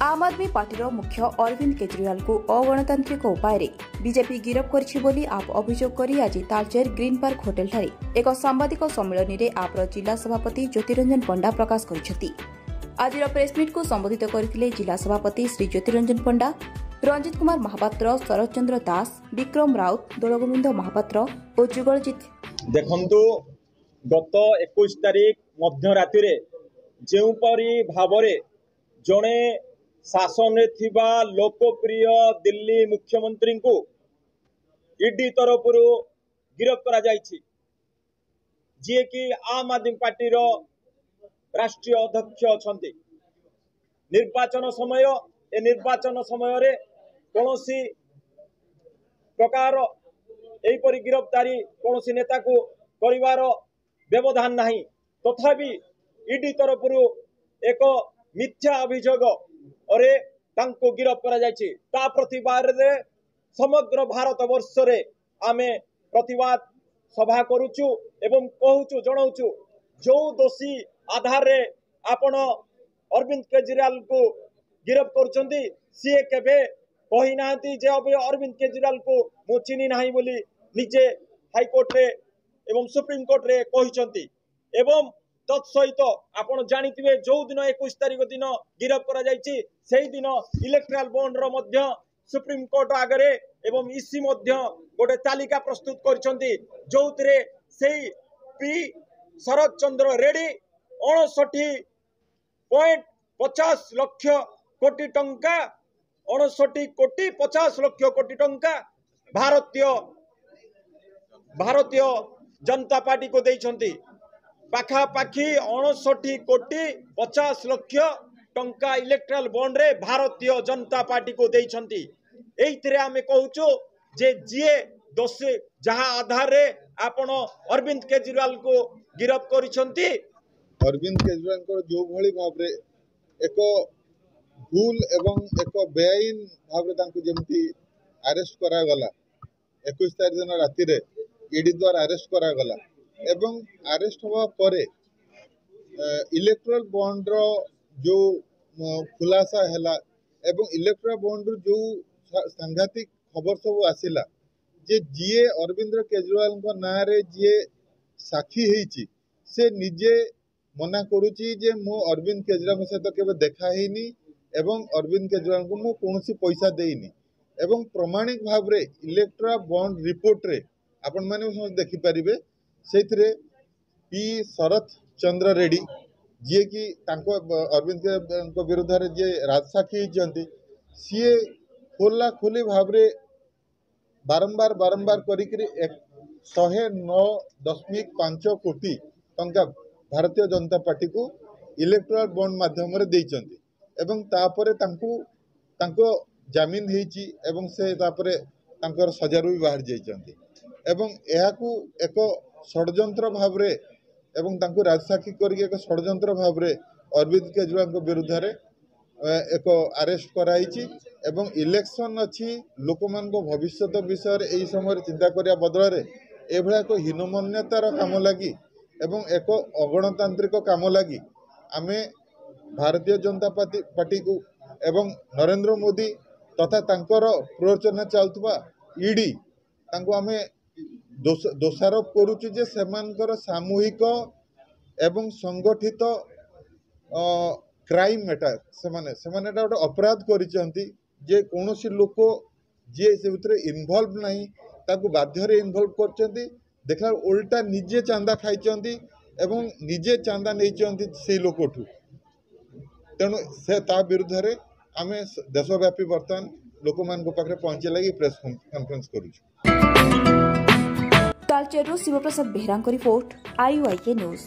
आम आदमी पार्टी मुख्य अरविंद केजरीवाल को अगणतांत्रिक उपाय बीजेपी गिरफ कर आप अभियोग कर आज तालचेर ग्रीन पार्क होटेल एक सांबादिक सम्मेलन में आप्र जिला सभापति ज्योतिरंजन पंडा प्रकाश कर आज प्रेसमिट को संबोधित करते जिला सभापति श्री ज्योतिरंजन पंडा, रंजित कुमार महापात्र, शरद चंद्र दास, विक्रम राउत, दलगोविंद महापात्र और जुगलजीत। देखंतु गत 21 तारीख मध्यराति जोपरी भाव जड़े शासन लोकप्रिय दिल्ली मुख्यमंत्री को ईडी तरफ गिरफ्त करा जी कि आम आदमी पार्टी राष्ट्रीय अध्यक्ष अच्छा निर्वाचन समय रे कौनसी प्रकार एपरी गिरफ्तारी कौनसी नेता को करिवार व्यवधान नहीं तथापि ईडी तरफ एक मिथ्या अभियोग और तांको गिरफ्त करा जायछि। ता प्रतिवाद रे समग्र भारत वर्ष रे आमे प्रतिवाद सभा करूचु एवं कहूचु जणाउचु जो दोषी आधार रे आपण अरविंद केजरीवाल को गिरफ्त करुचंदी सी केबे कही नांती जे अब अरविंद केजरीवाल को मु चिनी नाही बोली निजे हाईकोर्ट रे एवं सुप्रीम कोर्ट रे कहिसंती एवं तत्सहित आपण जानिथिबे जो दिन 21 तारीख दिन गिरफ्त करा जायछि सेही दिन इलेक्ट्राल बॉन्ड रो मध्य सुप्रीम कोर्ट आगरे एवं ईसी मध्य गोटे तालिका प्रस्तुत करछंती जोउतरे सेही पी शरद चंद्र रेड्डी 59.50 लाख कोटी टंका 59.50 लाख कोटी टंका भारतीय जनता पार्टी को देइछंती पाखापाखि 59.50 लाख टंका इलेक्ट्राल बॉन्ड रे भारतीय जनता पार्टी को देइछंती। एइथिरे आमे कहूचो जे जीए दोषी जहां आधार रे आपण अरविंद केजरीवाल को गिरफ्त करिसंती अरविंद केजरीवाल को जो भली भाव रे एक भूल एवं एक बेआईन भाव रे जेमती अरेस्ट करा गला 21 तारीख दिन राति रे ईडी द्वारा अरेस्ट करा गला एवं अरेस्ट हवा परे इलेक्ट्रल बॉन्ड रो जो खुलासा हैला एवं इलेक्ट्रल बॉन्ड जो सांघातिक खबर सब आसिला जे जीए अरविंद केजरीवाल को ना रे जीए साक्षी हेची से निजे मना करुची जे मो अरविंद केजरीवाल सहित केबे देखा हेनी एवं अरविंद केजरीवाल को मो कोनोसी पैसा देइनी एवं प्रमाणिक भाव रे इलेक्ट्रा बॉन्ड रिपोर्ट रे आपण माने देखि परिबे सेथिरे पी शरद चंद्र रेड्डी जे कि तांको अरविंद के विरुद्ध रे जे राजसाक्षी जंती सीए खोला खोली भाव रे बारंबार करिकरी 109.5 कोटी टंका भारतीय जनता पार्टी को इलेक्ट्रल बॉन्ड माध्यम रे देइचंती एवं तापरे तांको जामीन हेची एवं से तापरे तांकर सजारू भी बाहर जाइचंती एवं एहाकू एक षड्यंत्र भाव रे एवं तांको राजसाक्षी करके एक षड्यंत्र भाव रे अरविंद केजरीवाल को विरुद्ध रे एक अरेस्ट कराइची एवं इलेक्शन अच्छी लोक मान को भविष्य विषय एई समय चिंता करिया बदल रे एभला एक हीनमान्यतार काम लगी एवं एक अगणतांत्रिक काम लगी आमे भारतीय जनता पार्टी को एवं नरेंद्र मोदी तथा तांकर प्ररोचना चलुवा ईडी तांको आमे दोषारोप करुचु जे सेमानकर सामूहिक एवं संगठित क्राइम एटा सेमाने गोटे अपराध करिसंती जे कोनोसी लोक जे से भितरे इन्वॉल्व नहीं ताकू बाध्य रे इन्वॉल्व करचंती देखला उल्टा निजे चांदा खाइचंती एवं निजे चांदा नैचंती से लोकठू तेणु से ता विरुद्ध रे आमे देशव्यापी वर्तमान लोक मान को पाखरे पहुंचे लगी प्रेस कॉन्फ्रेंस करूछु। Talcher Shivprasad Behera report IUIK news.